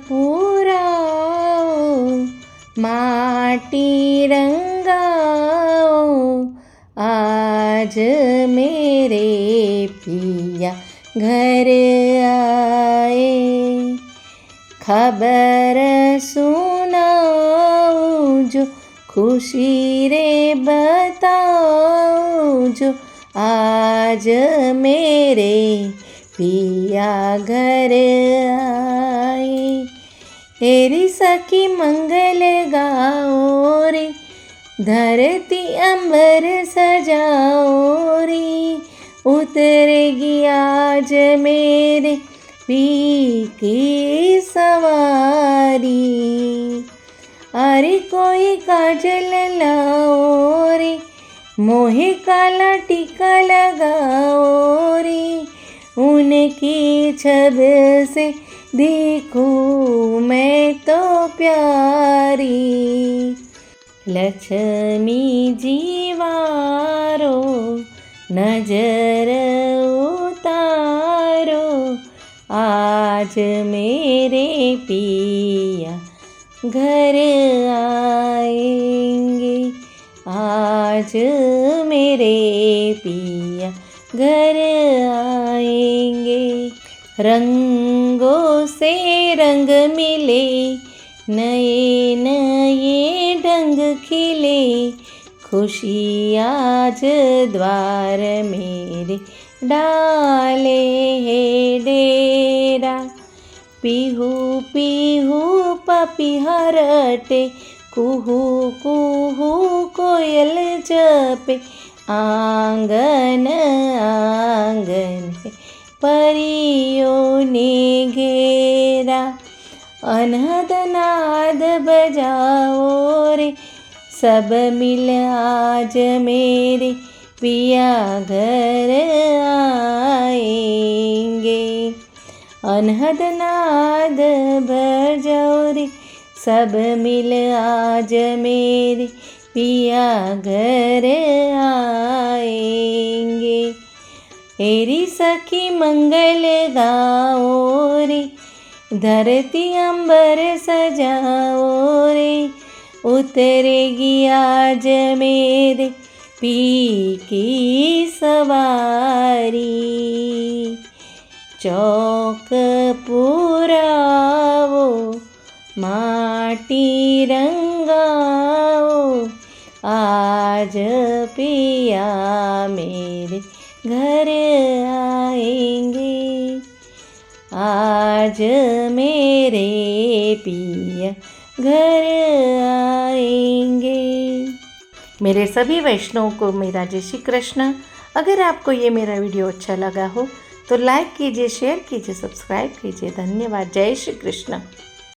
पुराओ, माटी रंगाओ, आज मेरे पिया घर आए। खबर सुनाओ जो, खुशी रे बताओ जो, आज मेरे पिया घर आए। तेरी सखी मंगल गाओ रे, धरती अंबर सजाओ रे, उतरेगी आज मेरे पी की सवारी। अरे कोई काजल लाओ रे, मोहे काला टीका लगाओ रे, उनकी छब से दिखूं मैं तो प्यारी। लक्ष्मी जीवारो, नजर उतारो, आज मेरे पिया घर आएंगे, आज मेरे पिया घर आएंगे। रंगों से रंग मिले, नए नए ढंग खिले, खुशी आज द्वार मेरे डाले है डेरा। पीहू पीहू पपीहरटे, कुहू कुहू कोयल जपे, आंगन आंगन है परियों ने घेरा। अनहद नाद बजाओ रे, सब मिल आज मेरे पिया घर आएंगे। अनहद नाद बजाओ रे, सब मिल आज मेरे पिया घर आएंगे। तेरी सखी मंगल गाओ रे, धरती अंबर सजाओ रे, उतरेगी आज मेरे पी की सवारी। चौक पुराओ, माटी रंगाओ, आज पिया मेरे घर आएंगे, आज मेरे पिया घर आएंगे। मेरे सभी वैष्णवों को मेरा जय श्री कृष्ण। अगर आपको ये मेरा वीडियो अच्छा लगा हो तो लाइक कीजिए, शेयर कीजिए, सब्सक्राइब कीजिए। धन्यवाद। जय श्री कृष्ण।